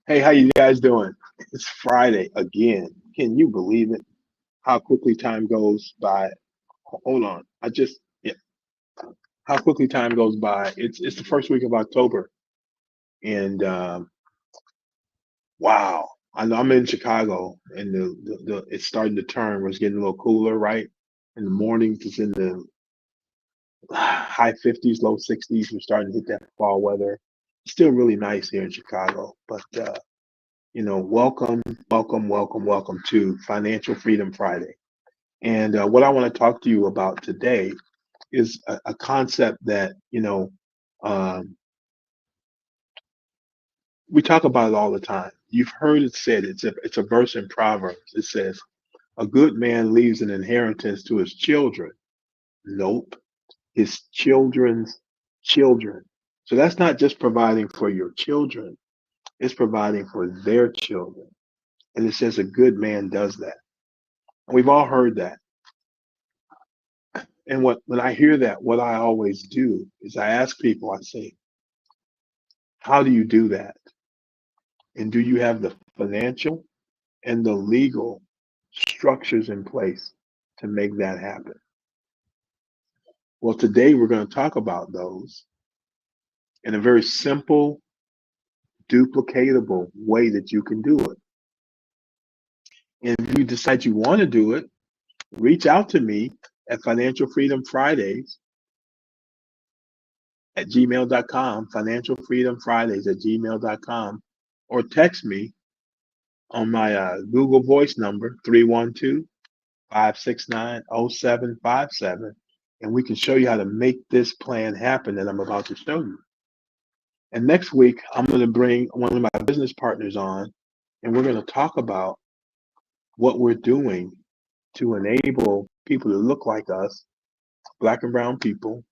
Hey, how you guys doing? It's Friday again. Can you believe it? How quickly time goes by. Hold on. Yeah, how quickly time goes by. It's the first week of October, and wow. I know I'm in Chicago, and the it's starting to turn. It's getting a little cooler, right? In the mornings, it's in the high 50s, low 60s. We're starting to hit that fall weather. Still really nice here in Chicago, but welcome, welcome, welcome, welcome to Financial Freedom Friday. And what I want to talk to you about today is a concept that, um, we talk about it all the time. You've heard it said, it's a verse in Proverbs. It says, a good man leaves an inheritance to his children. Nope, his children's children. So that's not just providing for your children, it's providing for their children. And it says a good man does that. And we've all heard that. And when I hear that, what I always do is I ask people, I say, how do you do that? And do you have the financial and the legal structures in place to make that happen? Well, today we're going to talk about those in a very simple, duplicatable way that you can do it. And if you decide you want to do it, reach out to me at Financial Freedom Fridays at gmail.com, Financial Freedom Fridays at gmail.com, or text me on my Google Voice number, 312-569-0757, and we can show you how to make this plan happen that I'm about to show you. And next week, I'm going to bring one of my business partners on, and we're going to talk about what we're doing to enable people to look like us, Black and brown people,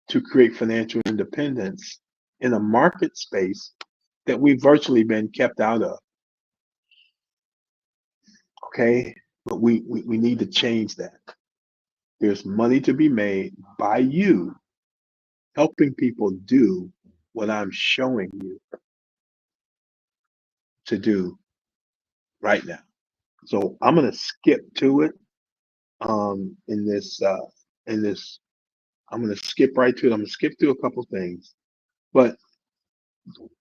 to create financial independence in a market space that we've virtually been kept out of. Okay, but we need to change that. There's money to be made by you helping people do what I'm showing you to do right now. So I'm going to skip to it in this. I'm going to skip right to it. I'm going to skip through a couple things. But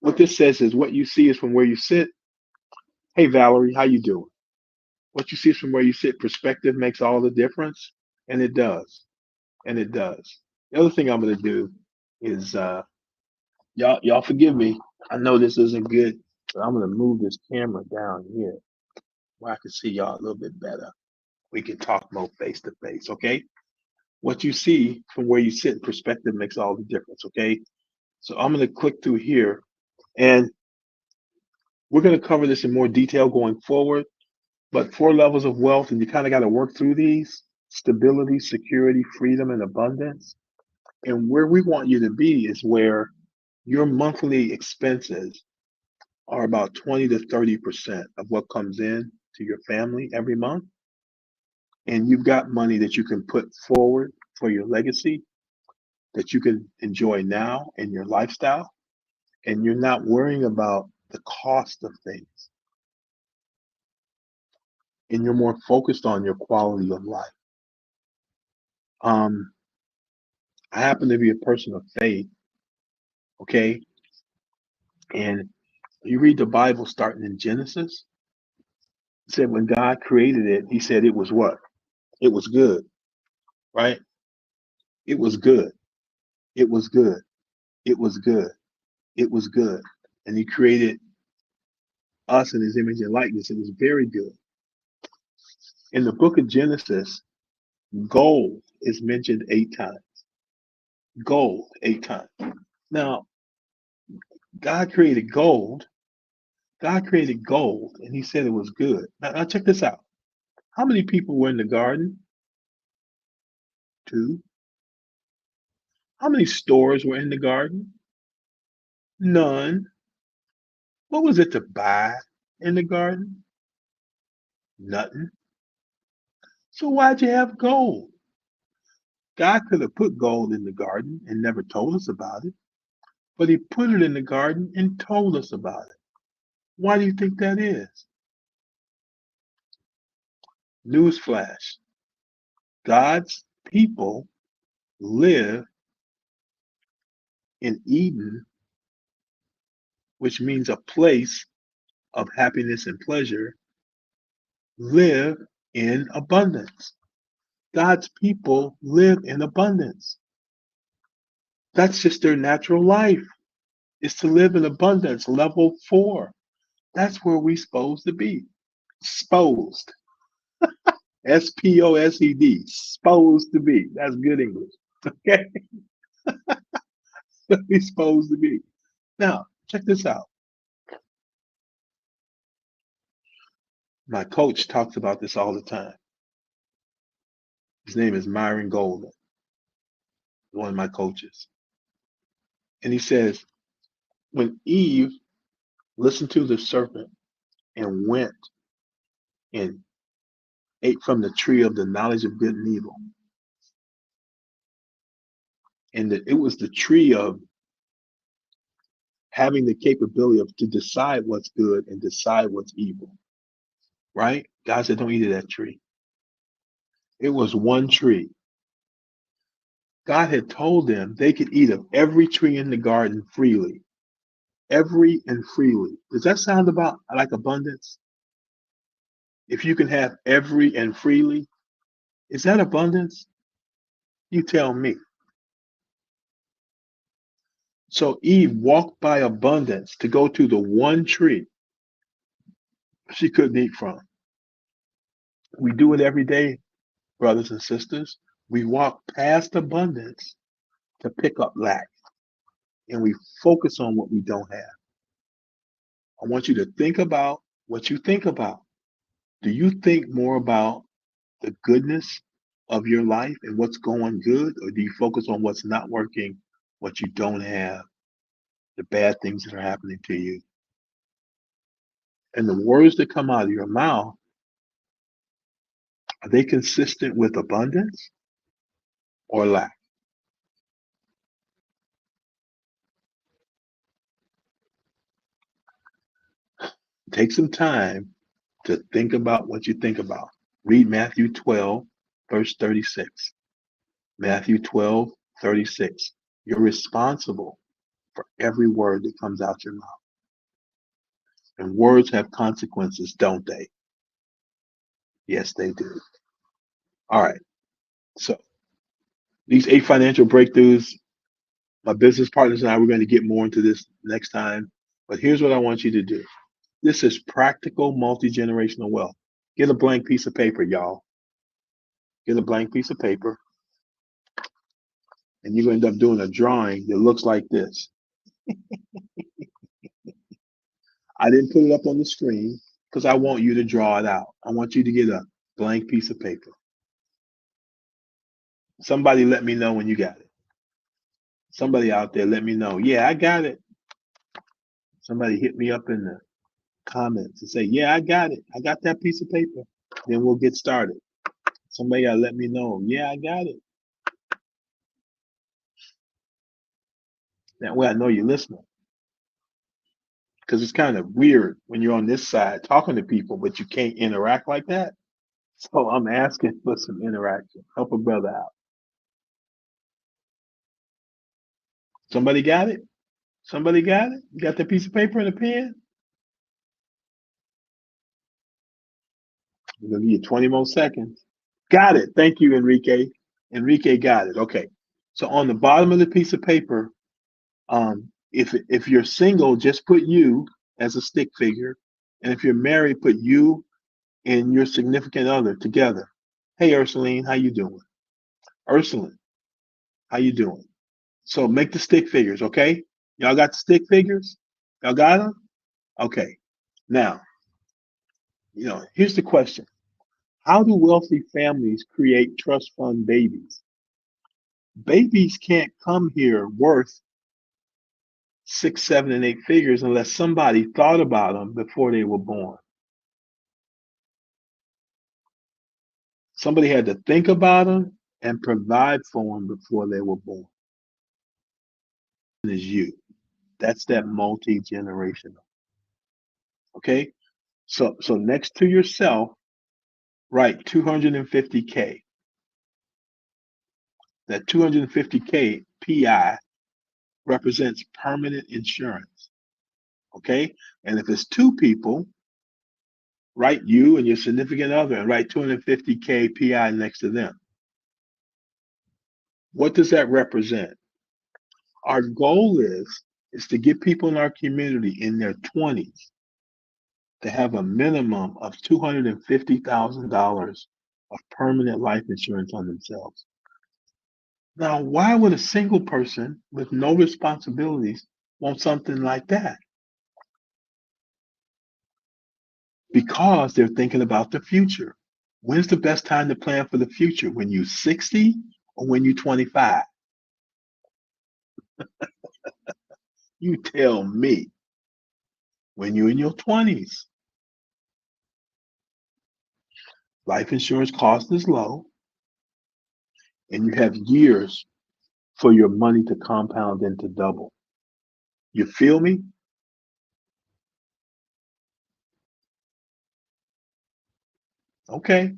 what this says is what you see is from where you sit. Hey, Valerie, how you doing? What you see is from where you sit. Perspective makes all the difference, and it does. And it does. The other thing I'm going to do is y'all forgive me. I know this isn't good, but I'm going to move this camera down here where I can see y'all a little bit better. We can talk more face to face, okay? What you see from where you sit, perspective makes all the difference, okay? So I'm going to click through here, and we're going to cover this in more detail going forward. But 4 levels of wealth, and you kind of got to work through these: stability, security, freedom, and abundance. And where we want you to be is where your monthly expenses are about 20 to 30% of what comes in to your family every month. And you've got money that you can put forward for your legacy that you can enjoy now in your lifestyle. And you're not worrying about the cost of things. And you're more focused on your quality of life. Um, I happen to be a person of faith, okay? And you read the Bible starting in Genesis, it said when God created it, he said it was what? It was good, right? It was good. It was good. It was good. It was good. And he created us in his image and likeness. It was very good. In the book of Genesis, gold is mentioned 8 times. Gold 8 times. Now, God created gold. God created gold, and He said it was good. Now check this out. How many people were in the garden? Two. How many stores were in the garden? None. What was it to buy in the garden? Nothing. So why'd you have gold? God could have put gold in the garden and never told us about it, but He put it in the garden and told us about it. Why do you think that is? Newsflash. God's people live in Eden, which means a place of happiness and pleasure, live in abundance. God's people live in abundance. That's just their natural life, is to live in abundance. Level 4. That's where we're supposed to be. Supposed. SPOSED. Supposed to be. That's good English. Okay? We're supposed to be. Now, check this out. My coach talks about this all the time. His name is Myron Golden, one of my coaches. And he says, when Eve listened to the serpent and went and ate from the tree of the knowledge of good and evil, and that it was the tree of having the capability of to decide what's good and decide what's evil, right? God said, don't eat of that tree. It was one tree. God had told them they could eat of every tree in the garden freely. Every and freely. Does that sound about like abundance? If you can have every and freely, is that abundance? You tell me. So Eve walked by abundance to go to the one tree she couldn't eat from. We do it every day, brothers and sisters. We walk past abundance to pick up lack, and we focus on what we don't have. I want you to think about what you think about. Do you think more about the goodness of your life and what's going good, or do you focus on what's not working, what you don't have, the bad things that are happening to you? And the words that come out of your mouth, are they consistent with abundance or lack? Take some time to think about what you think about. Read Matthew 12, verse 36. Matthew 12:36. You're responsible for every word that comes out your mouth. And words have consequences, don't they? Yes, they do. All right. So these 8 financial breakthroughs, my business partners and I, we're going to get more into this next time. But here's what I want you to do. This is practical multi-generational wealth. Get a blank piece of paper, y'all. Get a blank piece of paper, and you're going to end up doing a drawing that looks like this. I didn't put it up on the screen because I want you to draw it out. I want you to get a blank piece of paper. Somebody let me know when you got it. Somebody out there let me know. Yeah, I got it. Somebody hit me up in the comments and say, yeah, I got it. I got that piece of paper. Then we'll get started. Somebody gotta let me know. Yeah, I got it. That way I know you're listening. Because it's kind of weird when you're on this side talking to people, but you can't interact like that. So I'm asking for some interaction. Help a brother out. Somebody got it? Somebody got it? You got that piece of paper and a pen? I'm gonna give you 20 more seconds. Got it. Thank you, Enrique. Enrique got it. Okay. So on the bottom of the piece of paper, if you're single, just put you as a stick figure, and if you're married, put you and your significant other together. Hey, Ursuline, how you doing? Ursuline, how you doing? So make the stick figures, okay? Y'all got the stick figures? Y'all got them? Okay. Now, here's the question. How do wealthy families create trust fund babies? Babies can't come here worth six, seven, and eight figures unless somebody thought about them before they were born. Somebody had to think about them and provide for them before they were born. Is you. That's that multi-generational. Okay? So next to yourself, write 250K. That 250K PI represents permanent insurance. Okay? And if it's two people, write you and your significant other and write 250K PI next to them. What does that represent? Our goal is to get people in our community in their 20s to have a minimum of $250,000 of permanent life insurance on themselves. Now, why would a single person with no responsibilities want something like that? Because they're thinking about the future. When's the best time to plan for the future? When you're 60 or when you're 25? You tell me. When you're in your 20s. Life insurance cost is low, and you have years for your money to compound and to double. You feel me? Okay.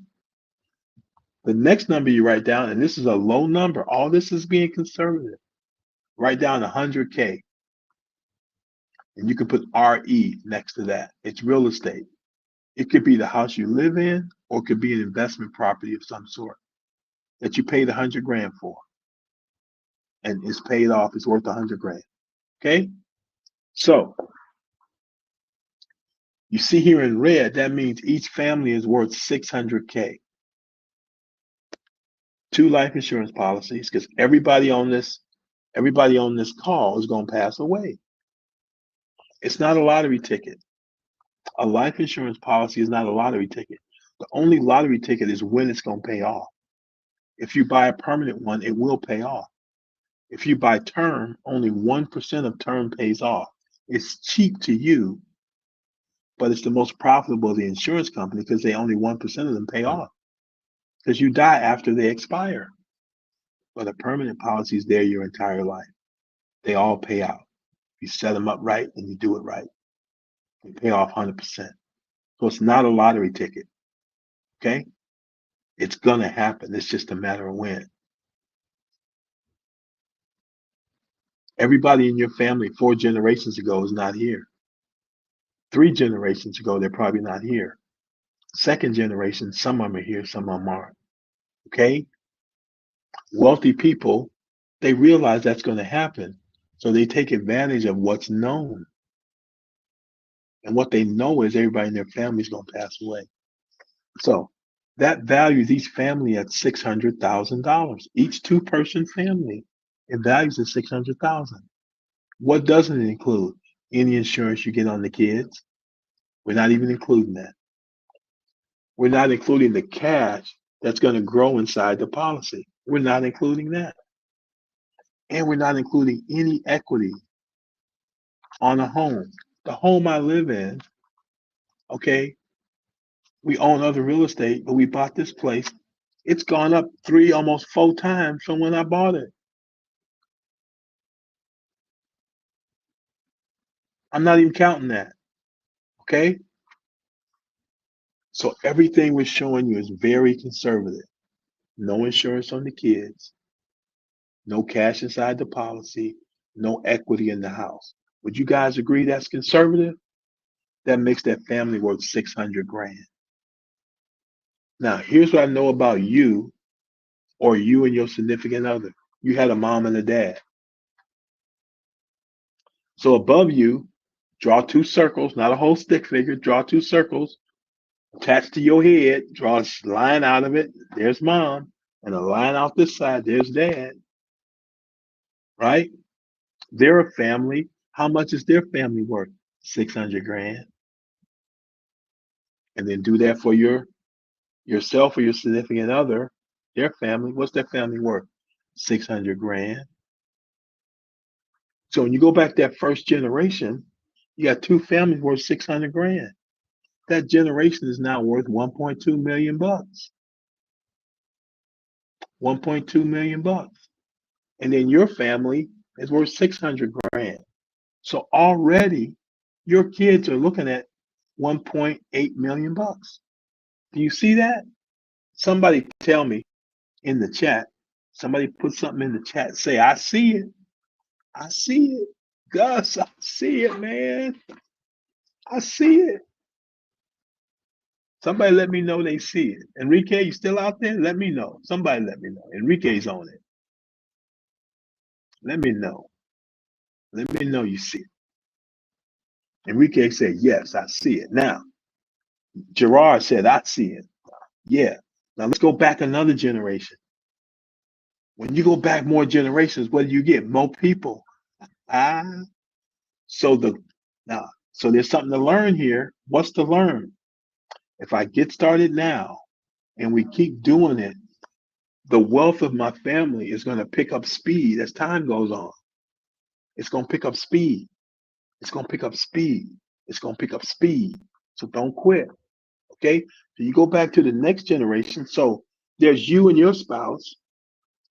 The next number you write down, and this is a low number, all this is being conservative. Write down 100K, and you can put RE next to that. It's real estate. It could be the house you live in, or it could be an investment property of some sort that you paid 100 grand for, and it's paid off. It's worth 100 grand. Okay. So you see here in red, that means each family is worth 600K. Two life insurance policies, because everybody on this call is going to pass away. It's not a lottery ticket. A life insurance policy is not a lottery ticket. The only lottery ticket is when it's going to pay off. If you buy a permanent one, it will pay off. If you buy term, only 1% of term pays off. It's cheap to you, but it's the most profitable of the insurance company because they only 1% of them pay off because you die after they expire. But a permanent policy is there your entire life. They all pay out. You set them up right and you do it right. They pay off 100%. So it's not a lottery ticket. Okay? It's going to happen. It's just a matter of when. Everybody in your family 4 generations ago is not here. 3 generations ago, they're probably not here. Second generation, some of them are here, some of them aren't. Okay? Wealthy people, they realize that's going to happen. So they take advantage of what's known. And what they know is everybody in their family is going to pass away. So that values each family at $600,000. Each 2-person family, it values at $600,000. What doesn't it include? Any insurance you get on the kids. We're not even including that. We're not including the cash that's going to grow inside the policy. We're not including that. And we're not including any equity on a home. The home I live in, okay, we own other real estate, but we bought this place. It's gone up 3, almost 4 times from when I bought it. I'm not even counting that. Okay? So everything we're showing you is very conservative. No insurance on the kids, no cash inside the policy, no equity in the house. Would you guys agree that's conservative? That makes that family worth 600 grand. Now, here's what I know about you or you and your significant other. You had a mom and a dad. So above you, draw 2 circles, not a whole stick figure, draw 2 circles attached to your head, draw a line out of it. There's mom, and a line out this side, there's dad. right? They're a family. How much is their family worth? 600 grand. And then do that for yourself or your significant other, their family. What's their family worth? 600 grand. So when you go back that first generation, you got two families worth 600 grand. That generation is now worth 1.2 million bucks. 1.2 million bucks. And then your family is worth 600 grand. So already your kids are looking at 1.8 million bucks. Do you see that? Somebody tell me in the chat. Somebody put something in the chat. Say, I see it. I see it. Gus, I see it, man. I see it. Somebody let me know they see it. Enrique, you still out there? Let me know. Somebody let me know. Enrique's on it. Let me know. Let me know you see it. Enrique said, yes, I see it. Now, Gerard said, I see it. Yeah. Now let's go back another generation. When you go back more generations, what do you get? More people. Ah, so so there's something to learn here. What's to learn? If I get started now and we keep doing it, the wealth of my family is going to pick up speed as time goes on. It's going to pick up speed. It's going to pick up speed. It's going to pick up speed. So don't quit. Okay. So you go back to the next generation. So there's you and your spouse,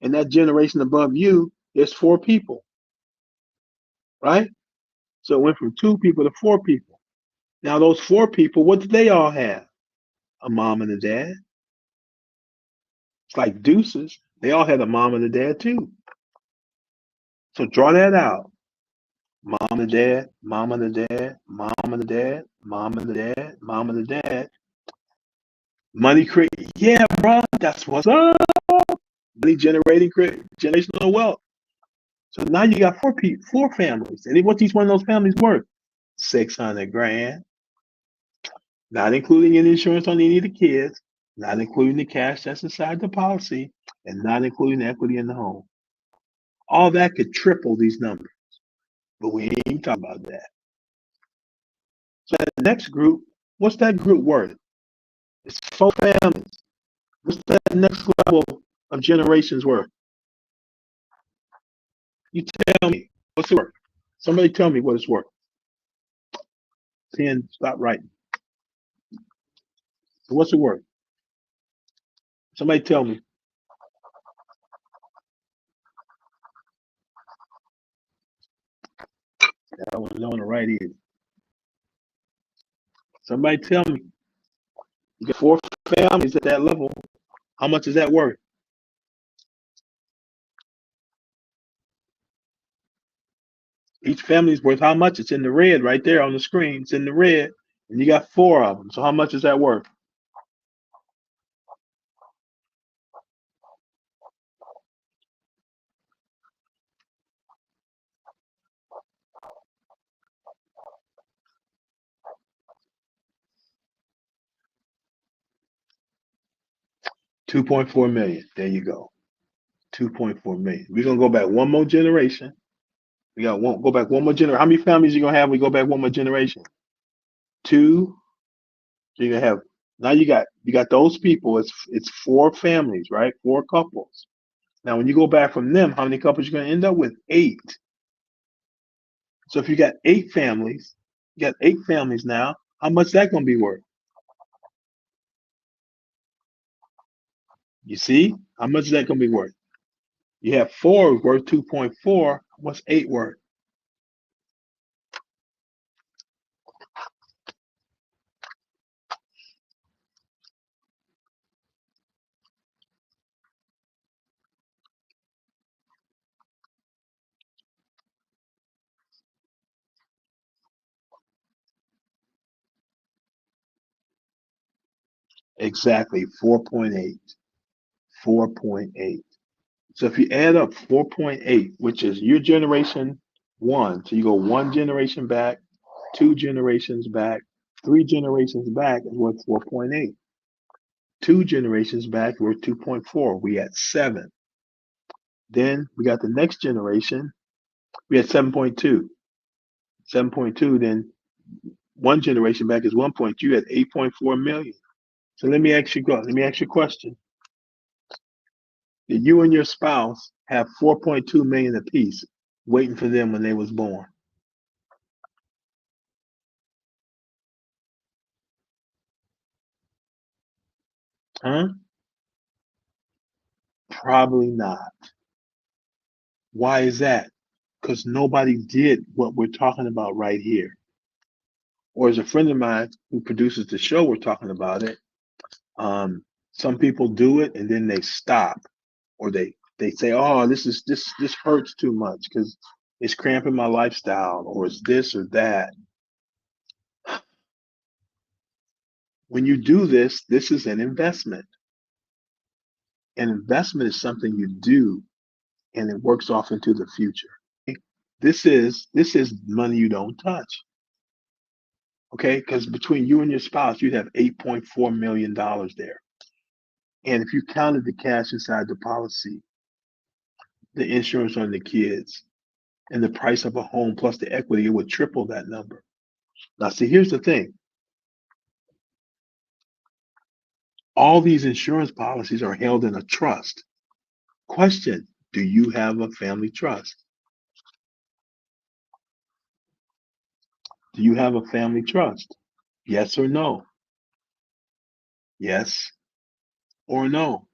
and that generation above you, there's four people, right? So it went from two people to four people. Now those four people, what do they all have? A mom and a dad. It's like deuces. They all had a mom and a dad too. So draw that out. Mom and dad, mom and the dad, mom and the dad, mom and the dad, mom and the dad. Money create, yeah, bro, that's what's up. Money generating generational wealth. So now you got four families. And what's each one of those families worth? 600 grand. Not including any insurance on any of the kids, not including the cash that's inside the policy, and not including the equity in the home. All that could triple these numbers, but we ain't talking about that. So the next group, what's that group worth? It's four families. What's that next level of generations worth? You tell me, what's it worth? Somebody tell me what it's worth. 10, stop writing. So what's it worth? Somebody tell me. I was on the right ear. Somebody tell me. You got four families at that level. How much is that worth? Each family is worth how much? It's in the red right there on the screen. It's in the red. And you got four of them. So how much is that worth? $2.4 million. There you go. 2.4 million. We're gonna go back one more generation. We got one go back one more generation. How many families you gonna have? We go back one more generation. Two. So you're gonna have now you got those people. It's four families, right? Four couples. Now when you go back from them, how many couples you're gonna end up with? Eight. So if you got eight families, you got eight families now. How much is that gonna be worth? You see? How much is that gonna be worth? You have four worth 2.4. What's eight worth? Exactly 4.8. 4.8. So if you add up 4.8, which is your generation one, so you go one generation back, two generations back, three generations back is worth 4.8. Two generations back, we're 2.4. We at seven. Then we got the next generation. We had 7.2. 7.2, then one generation back is 1.2. You had 8.4 million. So let me ask you a question. Did you and your spouse have 4.2 million apiece waiting for them when they was born? Huh? Probably not. Why is that? Because nobody did what we're talking about right here. Or as a friend of mine who produces the show, we're talking about it. Some people do it and then they stop, or they say, "Oh, this hurts too much because it's cramping my lifestyle, or it's this or that." When you do this, this is an investment. An investment is something you do and it works off into the future. Okay? This is money you don't touch. Okay, because between you and your spouse, you'd have $8.4 million there. And if you counted the cash inside the policy, the insurance on the kids, and the price of a home plus the equity, it would triple that number. Now, see, here's the thing. All these insurance policies are held in a trust. Question, do you have a family trust? Do you have a family trust? Yes or no? Yes or no?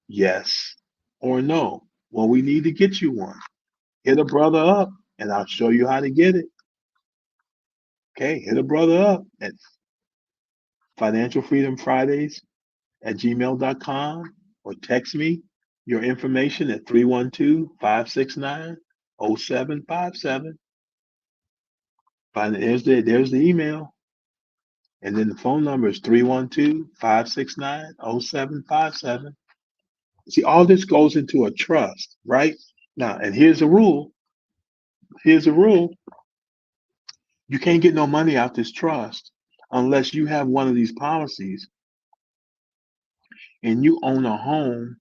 Yes or no? Well, we need to get you one. Hit a brother up and I'll show you how to get it. Okay, hit a brother up at Financial Freedom Fridays at gmail.com or text me your information at 312-569-0757. There's the email. And then the phone number is 312-569-0757. See, all this goes into a trust, right? Now, and here's a rule. Here's a rule. You can't get no money out this trust unless you have one of these policies and you own a home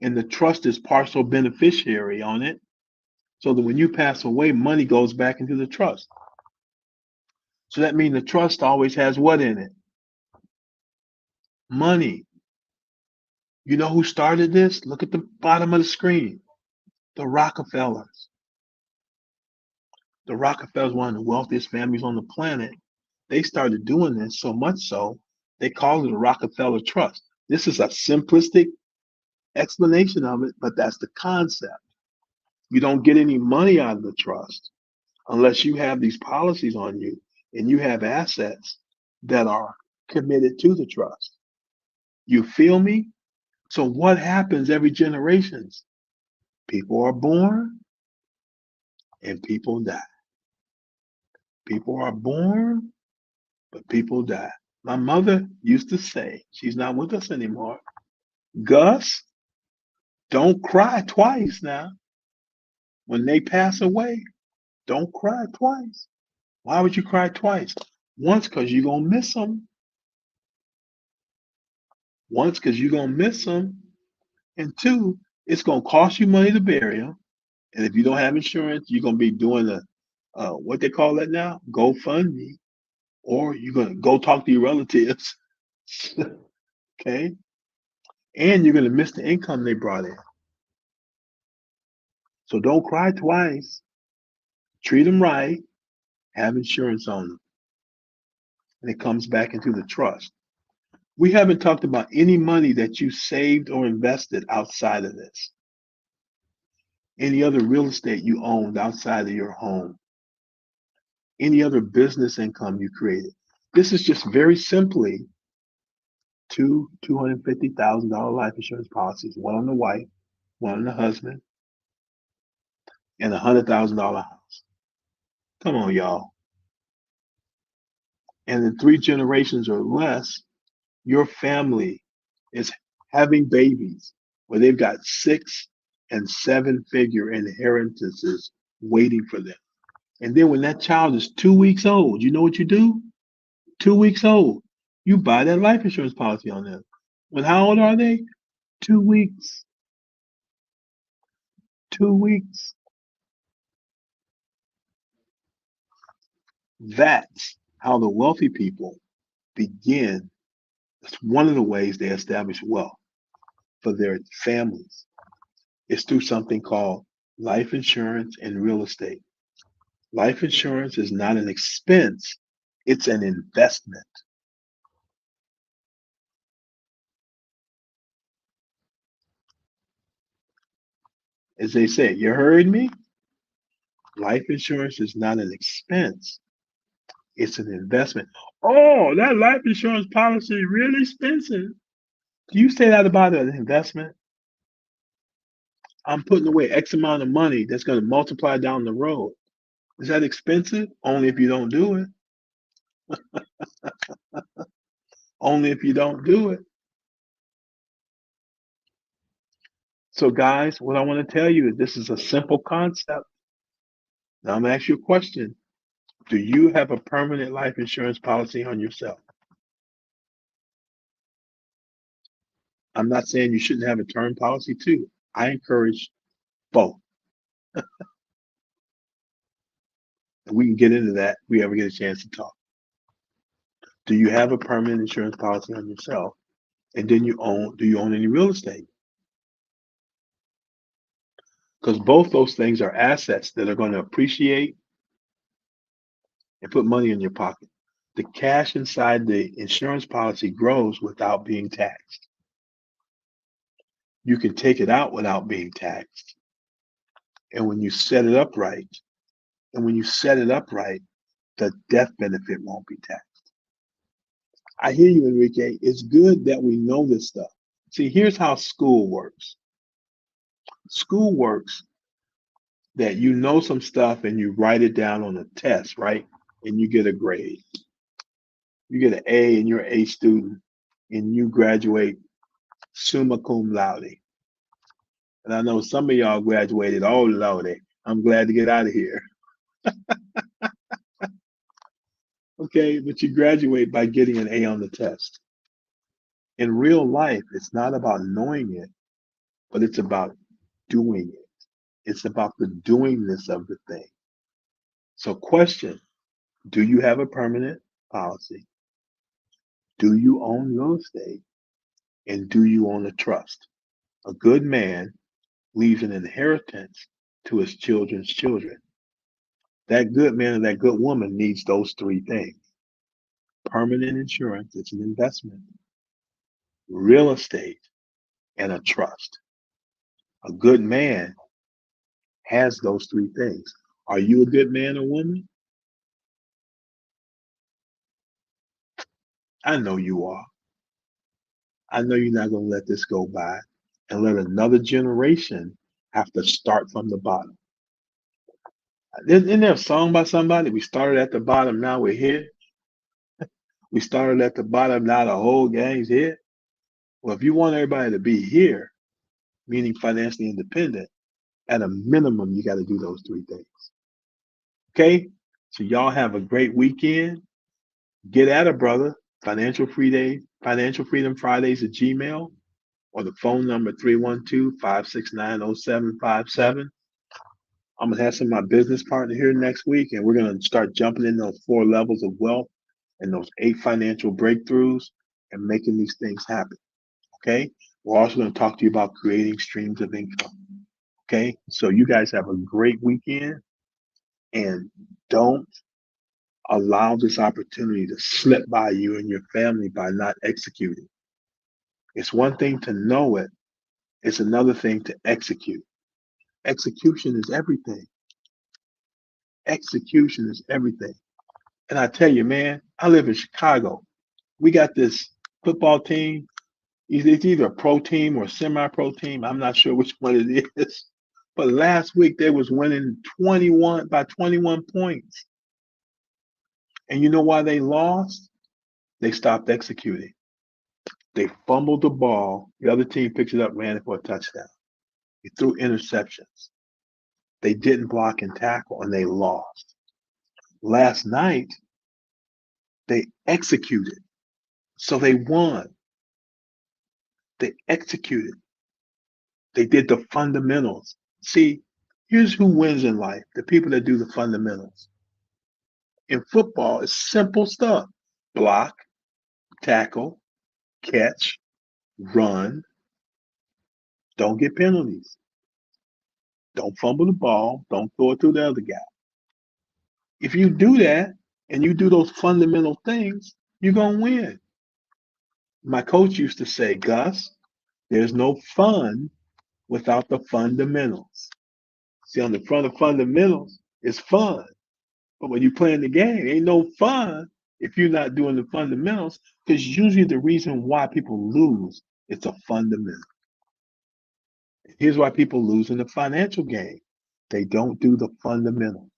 and the trust is partial beneficiary on it. So that when you pass away, money goes back into the trust. So that means the trust always has what in it? Money. You know who started this? Look at the bottom of the screen. The Rockefellers. The Rockefellers, one of the wealthiest families on the planet. They started doing this so much so they call it a Rockefeller Trust. This is a simplistic explanation of it, but that's the concept. You don't get any money out of the trust unless you have these policies on you and you have assets that are committed to the trust. You feel me? So what happens every generation? People are born and people die. People are born, but people die. My mother used to say, she's not with us anymore, Gus, don't cry twice now. When they pass away, don't cry twice. Why would you cry twice? Once, because you're going to miss them. Once, because you're going to miss them. And two, it's going to cost you money to bury them. And if you don't have insurance, you're going to be doing what they call that now? GoFundMe. Or you're going to go talk to your relatives. Okay. And you're going to miss the income they brought in. So don't cry twice. Treat them right. Have insurance on them. And it comes back into the trust. We haven't talked about any money that you saved or invested outside of this. Any other real estate you owned outside of your home. Any other business income you created. This is just very simply two $250,000 life insurance policies, one on the wife, one on the husband, and $100,000 house. Come on, y'all. And in 3 generations or less, your family is having babies where they've got 6 and 7-figure inheritances waiting for them. And then when that child is 2 weeks old, you know what you do? 2 weeks old, you buy that life insurance policy on them. When how old are they? 2 weeks. 2 weeks. That's how the wealthy people begin. It's one of the ways they establish wealth for their families. It's through something called life insurance and real estate. Life insurance is not an expense, it's an investment. As they say, you heard me? Life insurance is not an expense, it's an investment. Oh, that life insurance policy is really expensive. Do you say that about an investment? I'm putting away X amount of money that's going to multiply down the road. Is that expensive? Only if you don't do it. Only if you don't do it. So, guys, what I want to tell you is this is a simple concept. Now, I'm going to ask you a question. Do you have a permanent life insurance policy on yourself? I'm not saying you shouldn't have a term policy too. I encourage both. And we can get into that if we ever get a chance to talk. Do you have a permanent insurance policy on yourself? And then do you own any real estate? Because both those things are assets that are going to appreciate and put money in your pocket. The cash inside the insurance policy grows without being taxed. You can take it out without being taxed. And when you set it up right, the death benefit won't be taxed. I hear you, Enrique. It's good that we know this stuff. See, here's how school works. School works that you know some stuff and you write it down on a test, right? And you get a grade. You get an A and you're an A student and you graduate summa cum laude. And I know some of y'all graduated, oh lordy, I'm glad to get out of here. Okay, but you graduate by getting an A on the test. In real life, it's not about knowing it, but it's about doing it. It's about the doingness of the thing. So, question: do you have a permanent policy? Do you own real estate? And do you own a trust? A good man leaves an inheritance to his children's children. That good man and that good woman needs those three things. Permanent insurance, it's an investment, real estate, and a trust. A good man has those three things. Are you a good man or woman? I know you are. I know you're not going to let this go by and let another generation have to start from the bottom. Isn't there a song by somebody? We started at the bottom, now we're here. We started at the bottom, now the whole gang's here. Well, if you want everybody to be here, meaning financially independent, at a minimum, you got to do those three things. Okay? So y'all have a great weekend. Get at it, brother. Financial Freedom Fridays at Gmail, or the phone number 312-569-0757. I'm gonna have some of my business partner here next week, and we're gonna start jumping in those 4 levels of wealth and those 8 financial breakthroughs and making these things happen. Okay. We're also gonna talk to you about creating streams of income. Okay. So you guys have a great weekend, and don't allow this opportunity to slip by you and your family by not executing. It's one thing to know it, it's another thing to execute. Execution is everything. Execution is everything. And I tell you, man, I live in Chicago. We got this football team. It's either a pro team or a semi-pro team. I'm not sure which one it is. But last week they was winning 21 points. And you know why they lost? They stopped executing. They fumbled the ball. The other team picked it up, ran it for a touchdown. They threw interceptions. They didn't block and tackle, and they lost. Last night, they executed. So they won. They executed. They did the fundamentals. See, here's who wins in life: the people that do the fundamentals. In football, it's simple stuff: block, tackle, catch, run, don't get penalties, don't fumble the ball, don't throw it to the other guy. If you do that and you do those fundamental things, you're going to win. My coach used to say, Gus, there's no fun without the fundamentals. See, on the front of fundamentals, it's fun. But when you play in the game, ain't no fun if you're not doing the fundamentals, because usually the reason why people lose is a fundamental. Here's why people lose in the financial game. They don't do the fundamentals.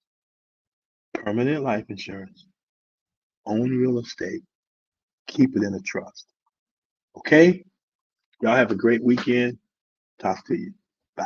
Permanent life insurance, own real estate, keep it in a trust. Okay? Y'all have a great weekend. Talk to you. Bye.